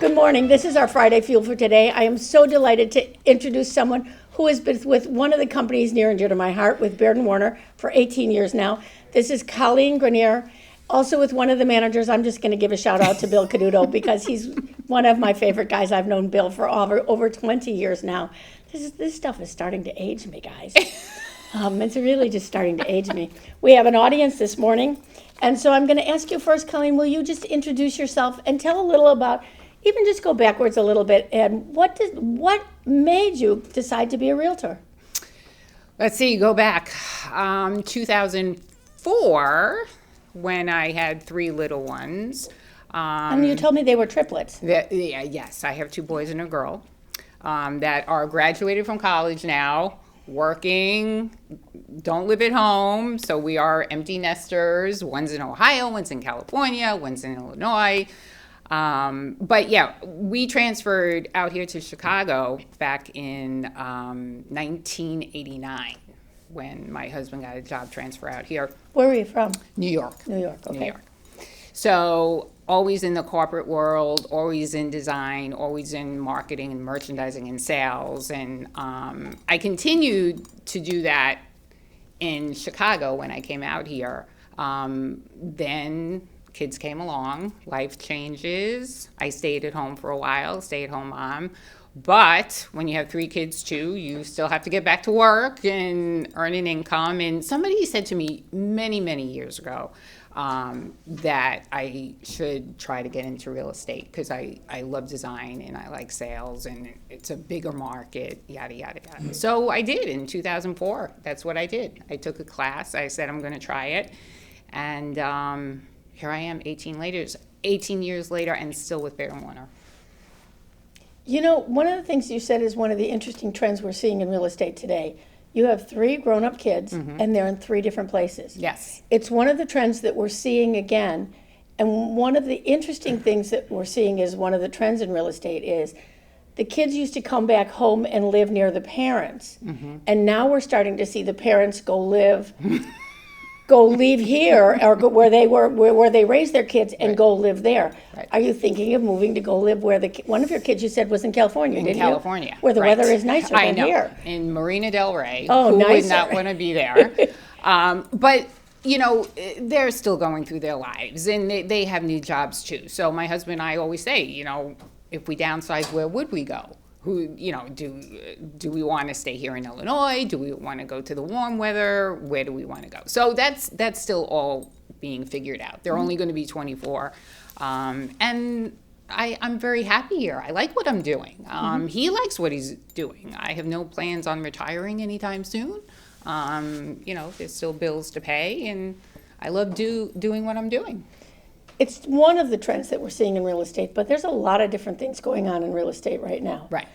Good morning. This is our Friday Fuel for today. I am so delighted to introduce someone who has been with one of the companies near and dear to my heart, with Baird & Warner, for 18 years now. This is Coleen Grenier, also with one of the managers. I'm just going to give a shout out to Bill Caduto because he's one of my favorite guys. I've known Bill for over 20 years now. This stuff is starting to age me, guys. It's really just starting to age me. We have an audience this morning, and so I'm going to ask you first, Coleen, will you just introduce yourself and tell a little about, even just go backwards a little bit, and what made you decide to be a realtor? Let's see, go back. 2004, when I had 3 little ones. And you told me they were triplets. Yes, I have 2 boys and a girl that are graduated from college now, working, don't live at home, so we are empty nesters. One's in Ohio, one's in California, one's in Illinois. But yeah, we transferred out here to Chicago back in 1989 when my husband got a job transfer out here. Where were you from? New York. New York, okay. New York. So always in the corporate world, always in design, always in marketing and merchandising and sales. And I continued to do that in Chicago when I came out here. Then kids came along, life changes. I stayed at home for a while, stay-at-home mom. But when you have 3 kids too, you still have to get back to work and earn an income. And somebody said to me many, many years ago that I should try to get into real estate because I love design and I like sales and it's a bigger market, yada, yada, yada. So I did in 2004. That's what I did. I took a class. I said I'm going to try it. And here I am 18 years later and still with Baird & Warner. You know, one of the things you said is one of the interesting trends we're seeing in real estate today. You have 3 grown-up kids, and they're in 3 different places. Yes. It's one of the trends that we're seeing again, and one of the interesting things that we're seeing is one of the trends in real estate is the kids used to come back home and live near the parents, and now we're starting to see the parents go leave here or go where they raised their kids and go live there. Right. Are you thinking of moving to go live where one of your kids you said was in California, didn't you? In California. Where the weather is nicer than here. In Marina Del Rey. Oh, who nicer. would not want to be there? But, you know, they're still going through their lives and they have new jobs too. So my husband and I always say, you know, if we downsize, where would we go? Do we want to stay here in Illinois? Do we want to go to the warm weather? Where do we want to go? So that's still all being figured out. They're only going to be 24. And I'm very happy here. I like what I'm doing. He likes what he's doing. I have no plans on retiring anytime soon. There's still bills to pay, and I love doing what I'm doing. It's one of the trends that we're seeing in real estate, but there's a lot of different things going on in real estate right now. Right.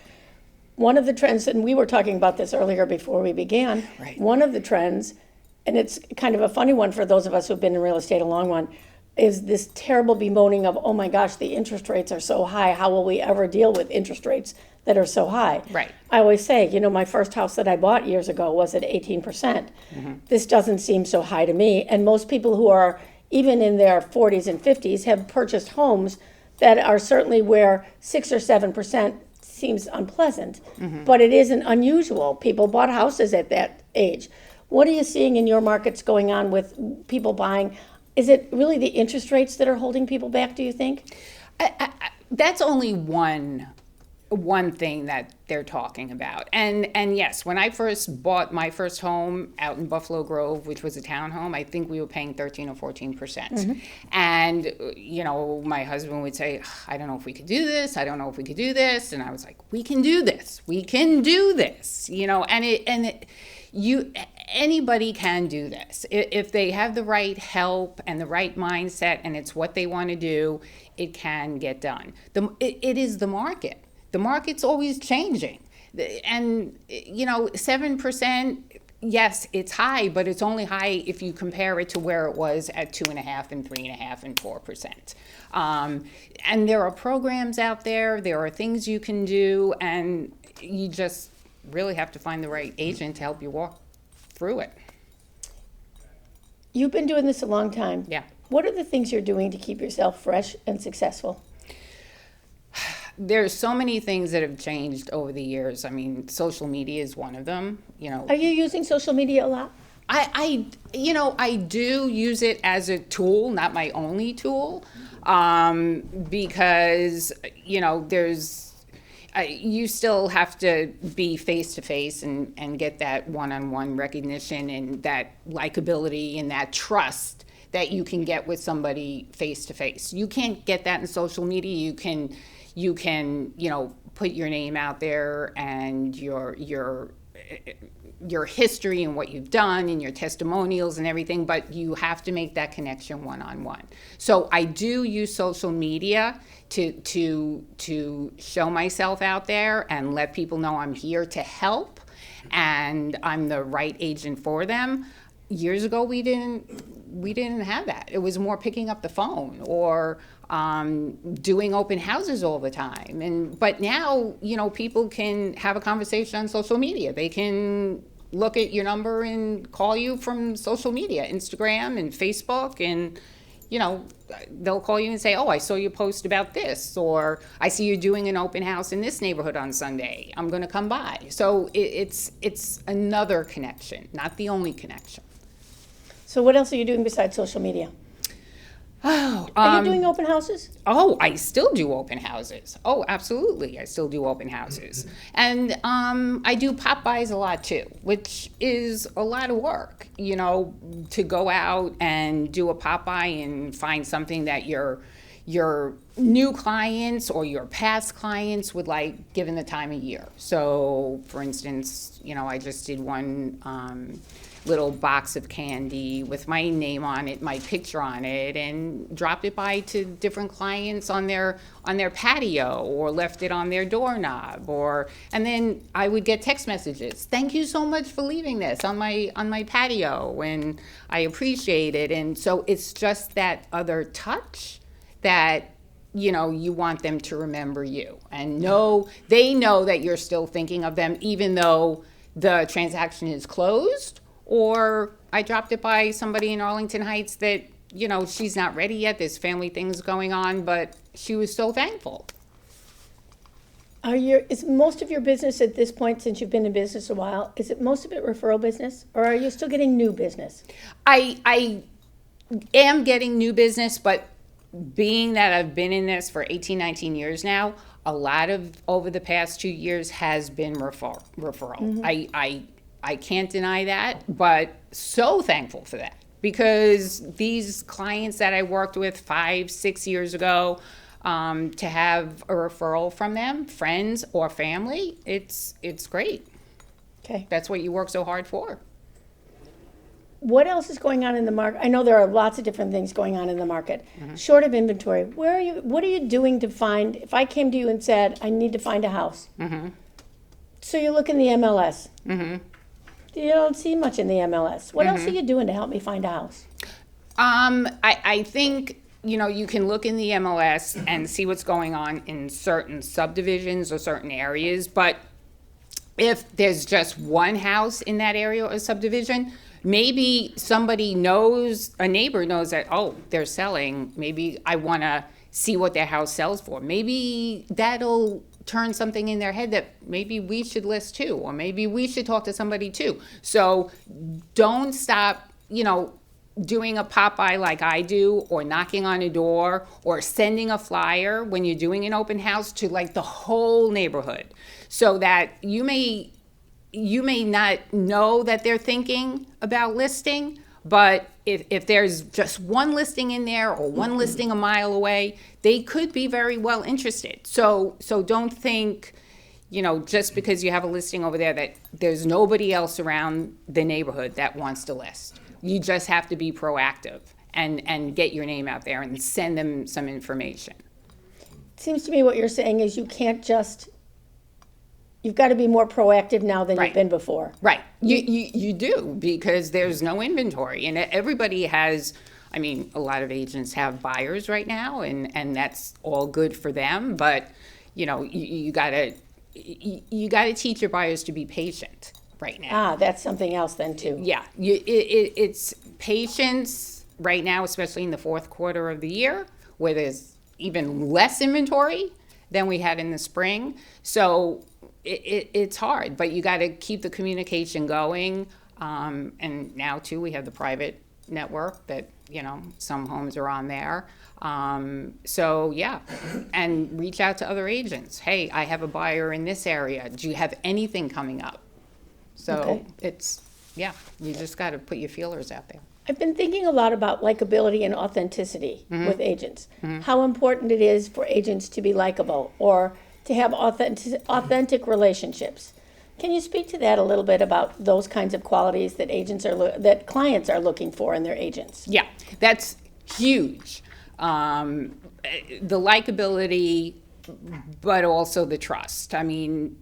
One of the trends, and we were talking about this earlier before we began, right. One of the trends, and it's kind of a funny one for those of us who've been in real estate a long one, is this terrible bemoaning of, oh my gosh, the interest rates are so high. How will we ever deal with interest rates that are so high? Right. I always say, my first house that I bought years ago was at 18%. This doesn't seem so high to me, and most people who are even in their 40s and 50s, have purchased homes that are certainly where 6 or 7% seems unpleasant, but it isn't unusual. People bought houses at that age. What are you seeing in your markets going on with people buying? Is it really the interest rates that are holding people back, do you think? That's only one thing that they're talking about. And yes, when I first bought my first home out in Buffalo Grove, which was a townhome, I think we were paying 13 or 14%. And, my husband would say, I don't know if we could do this. I don't know if we could do this. And I was like, we can do this. We can do this. Anybody can do this. If they have the right help and the right mindset and it's what they want to do, it can get done. It is the market. The market's always changing. And, 7%, yes, it's high, but it's only high if you compare it to where it was at 2.5% and 3.5% and 4%. And there are programs out there. There are things you can do, and you just really have to find the right agent to help you walk through it. You've been doing this a long time. Yeah. What are the things you're doing to keep yourself fresh and successful? there's so many things that have changed over the years. I mean, social media is one of them. Are you using social media a lot? I do use it as a tool, not my only tool, because, you still have to be face to face and get that one-on-one recognition and that likability and that trust that you can get with somebody face to face. You can't get that in social media. You can, put your name out there and your history and what you've done and your testimonials and everything, but you have to make that connection one-on-one. So I do use social media to show myself out there and let people know I'm here to help and I'm the right agent for them. Years ago, we didn't have that. It was more picking up the phone or doing open houses all the time. But now, people can have a conversation on social media. They can look at your number and call you from social media, Instagram and Facebook, and they'll call you and say, "Oh, I saw you post about this," or "I see you doing an open house in this neighborhood on Sunday. I'm going to come by." So it's another connection, not the only connection. So what else are you doing besides social media? Are you doing open houses? Oh, I still do open houses. Oh, absolutely. I still do open houses. And I do pop-bys a lot too, which is a lot of work, to go out and do a pop-by and find something that your new clients or your past clients would like given the time of year. So, for instance, I just did one little box of candy with my name on it, my picture on it, and dropped it by to different clients on their patio or left it on their doorknob, and then I would get text messages. "Thank you so much for leaving this on my patio, and I appreciate it." And so it's just that other touch that you want them to remember you and they know that you're still thinking of them even though the transaction is closed. Or I dropped it by somebody in Arlington Heights that, she's not ready yet. There's family things going on, but she was so thankful. Is most of your business at this point, since you've been in business a while, is it most of it referral business, or are you still getting new business? I am getting new business, but being that I've been in this for 18, 19 years now, a lot of over the past 2 years has been referral. Mm-hmm. I can't deny that, but so thankful for that because these clients that I worked with 5, 6 years ago, to have a referral from them, friends or family, it's great. Okay. That's what you work so hard for. What else is going on in the market? I know there are lots of different things going on in the market. Mm-hmm. Short of inventory, what are you doing to find, if I came to you and said, I need to find a house. Mm-hmm. So you look in the MLS. Mm-hmm. You don't see much in the MLS. What else are you doing to help me find a house? I think, you can look in the MLS and see what's going on in certain subdivisions or certain areas. But if there's just one house in that area or subdivision, maybe somebody knows, a neighbor knows that, oh, they're selling. Maybe I want to see what their house sells for. Maybe that'll turn something in their head that maybe we should list too, or maybe we should talk to somebody too. So don't stop, doing a pop-by like I do, or knocking on a door, or sending a flyer when you're doing an open house to like the whole neighborhood, so that you may not know that they're thinking about listing, but if there's just one listing in there or one listing a mile away, they could be very well interested. So don't think, just because you have a listing over there that there's nobody else around the neighborhood that wants to list. You just have to be proactive and get your name out there and send them some information. It seems to me what you're saying is you've got to be more proactive now than you've been before. Right. You do, because there's no inventory. And everybody has, a lot of agents have buyers right now, and that's all good for them. But, you got to teach your buyers to be patient right now. That's something else then, too. Yeah. It's patience right now, especially in the fourth quarter of the year, where there's even less inventory. than we had in the spring. So it's hard, but you got to keep the communication going. And now too, we have the private network that, some homes are on there. So yeah, and reach out to other agents. Hey, I have a buyer in this area. Do you have anything coming up? So Okay. you just got to put your feelers out there. I've been thinking a lot about likability and authenticity with agents. How important it is for agents to be likable or to have authentic relationships. Can you speak to that a little bit about those kinds of qualities that that clients are looking for in their agents? Yeah, that's huge. The likability, but also the trust. I mean,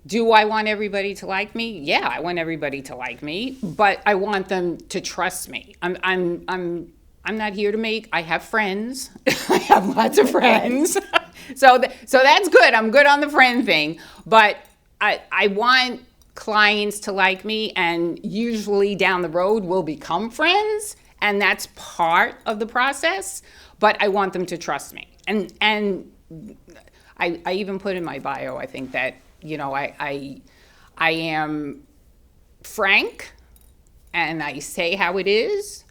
do I want everybody to like me? Yeah, I want everybody to like me, but I want them to trust me. I'm not here to make. I have friends. I have lots of friends. So that's good. I'm good on the friend thing, but I want clients to like me, and usually down the road we'll become friends, and that's part of the process. But I want them to trust me, and I even put in my bio, I think that I am frank, and I say how it is,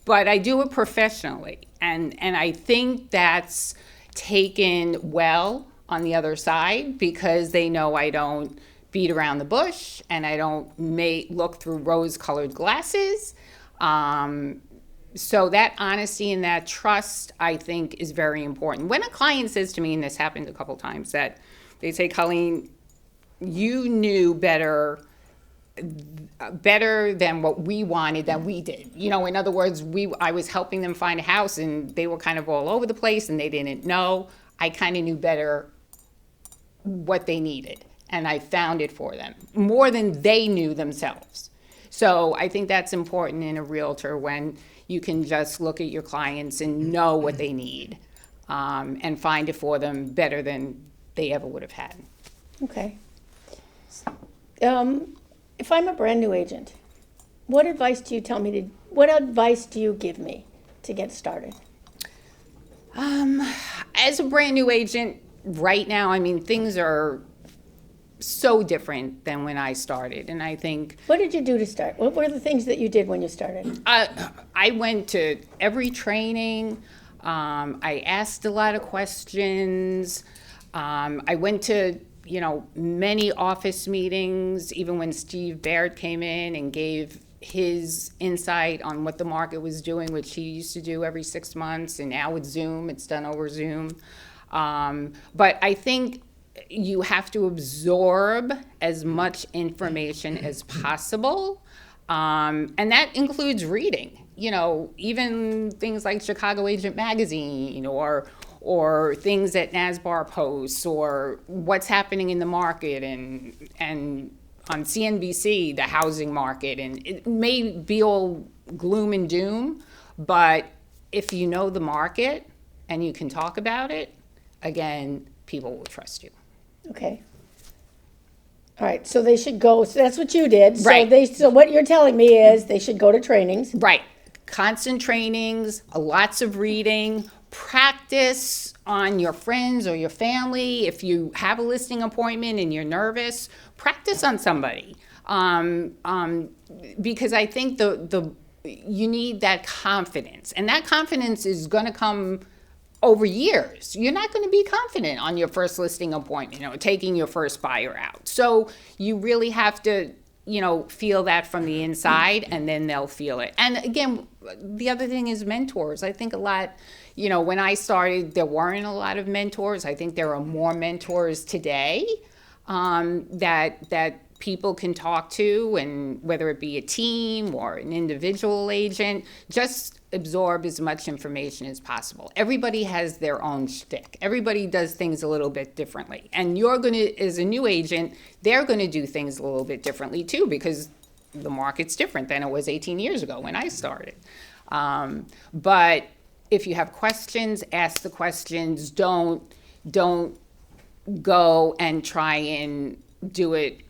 but I do it professionally, and I think that's taken well on the other side, because they know I don't beat around the bush and I don't look through rose-colored glasses. So that honesty and that trust, I think, is very important. When a client says to me, and this happened a couple times, that they say, Coleen, you knew better than what we wanted than we did. In other words, I was helping them find a house and they were kind of all over the place and they didn't know. I kind of knew better what they needed, and I found it for them more than they knew themselves. So I think that's important in a realtor, when you can just look at your clients and know what they need, and find it for them better than they ever would have had. Okay. If I'm a brand new agent, what advice do you give me to get started? As a brand new agent right now, I mean, things are so different than when I started. And I think, What did you do to start? What were the things that you did when you started? I went to every training. I asked a lot of questions. I went to, many office meetings, even when Steve Baird came in and gave his insight on what the market was doing, which he used to do every 6 months, and now with Zoom, it's done over Zoom. But I think you have to absorb as much information as possible, and that includes reading. Even things like Chicago Agent Magazine, or things that NASBAR posts, or what's happening in the market, and on CNBC, the housing market. And it may be all gloom and doom, but if you know the market and you can talk about it, again, people will trust you. Okay. All right, so they should go, so that's what you did. Right. So what you're telling me is they should go to trainings. Right. Constant trainings, lots of reading, practice on your friends or your family. If you have a listing appointment and you're nervous, practice on somebody. Because I think you need that confidence, and that confidence is going to come over years. You're not going to be confident on your first listing appointment, taking your first buyer out. So you really have to, feel that from the inside, and then they'll feel it. And again, the other thing is mentors. I think a lot, when I started, there weren't a lot of mentors. I think there are more mentors today, that people can talk to, and whether it be a team or an individual agent, just absorb as much information as possible. Everybody has their own shtick. Everybody does things a little bit differently. And you're going to, as a new agent, they're going to do things a little bit differently too, because the market's different than it was 18 years ago when I started. But if you have questions, ask the questions. Don't go and try and do it,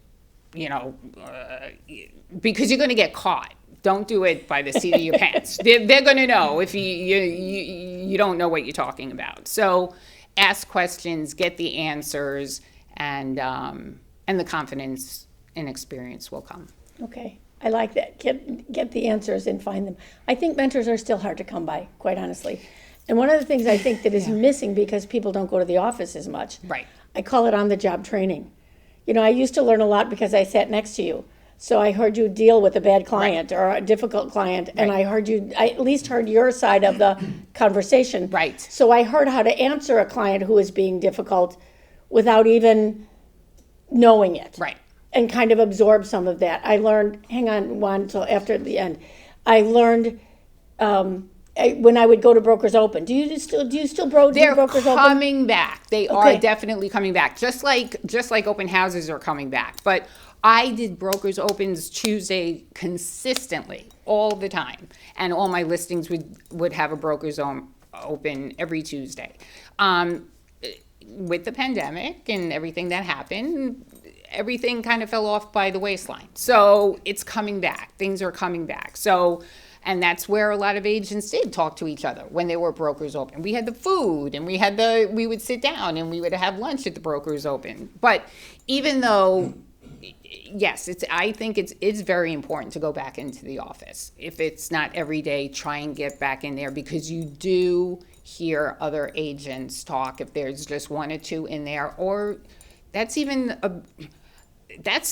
because you're going to get caught. Don't do it by the seat of your pants. They're going to know if you don't know what you're talking about. So ask questions, get the answers, and the confidence and experience will come. Okay, I like that. Get the answers and find them. I think mentors are still hard to come by, quite honestly. And one of the things I think that is missing because people don't go to the office as much. Right. I call it on-the-job training. You know, I used to learn a lot because I sat next to you. So I heard you deal with a bad client or a difficult client, and I at least heard your side of the conversation. Right. So I heard how to answer a client who was being difficult without even knowing it. Right. And kind of absorb some of that. I learned, hang on one till after the end. I learned when I would go to Brokers Open. Do you still do They're Brokers Open? coming back. They Okay. are definitely coming back. Just like open houses are coming back. But I did Brokers Opens Tuesday consistently all the time, and all my listings would have a Brokers Open every Tuesday. With the pandemic and everything that happened, everything kind of fell off by the waistline. So it's coming back. Things are coming back. So, and that's where a lot of agents did talk to each other when they were Brokers Open. We had the food, and we would sit down and we would have lunch at the Brokers Open. But even though, yes, I think it's very important to go back into the office. If it's not every day, try and get back in there, because you do hear other agents talk. If there's just one or two in there, or that's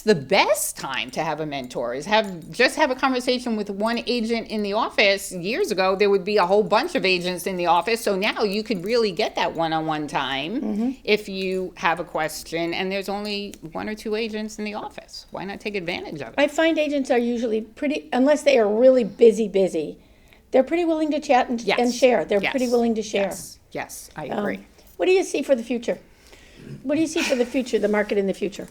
the best time to have a mentor, is have a conversation with one agent in the office. Years ago, there would be a whole bunch of agents in the office. So now you could really get that one-on-one time if you have a question, and there's only one or two agents in the office. Why not take advantage of it? I find agents are usually pretty, unless they are really busy, they're pretty willing to chat and share. They're pretty willing to share. Yes, I agree. What do you see for the future? What do you see for the future, the market in the future?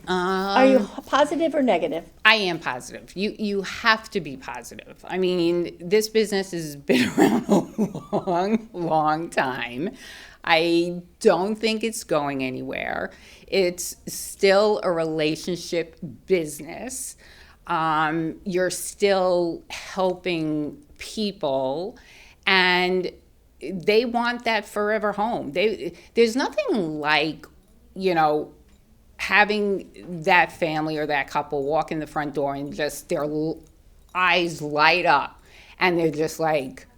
Are you positive or negative? I am positive. You have to be positive. I mean, this business has been around a long time. I don't think it's going anywhere. It's still a relationship business. You're still helping people, and they want that forever home. There's nothing like, having that family or that couple walk in the front door and just their eyes light up, and they're just like,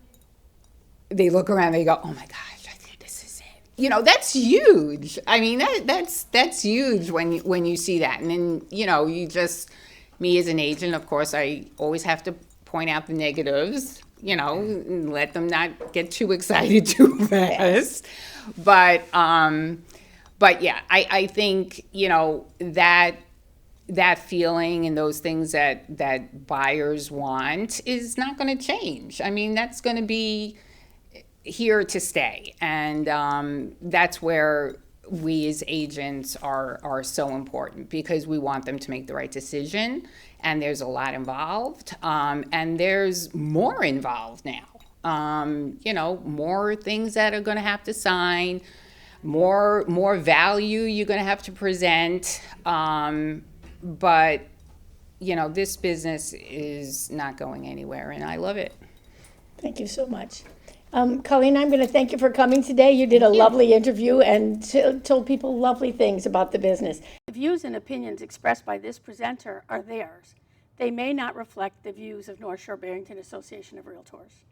they look around, they go, oh my gosh, I think this is it. That's huge. I mean, that's huge when you see that. And then, you just, me as an agent, of course, I always have to point out the negatives, and let them not get too excited too fast. But yeah, I think, that feeling and those things that buyers want is not going to change. I mean, that's going to be here to stay. And that's where we as agents are so important, because we want them to make the right decision. And there's a lot involved. And there's more involved now. More things that are going to have to sign, more value you're going to have to present. But, this business is not going anywhere, and I love it. Thank you so much. Coleen, I'm going to thank you for coming today. You did a lovely interview and told people lovely things about the business. The views and opinions expressed by this presenter are theirs. They may not reflect the views of North Shore-Barrington Association of Realtors.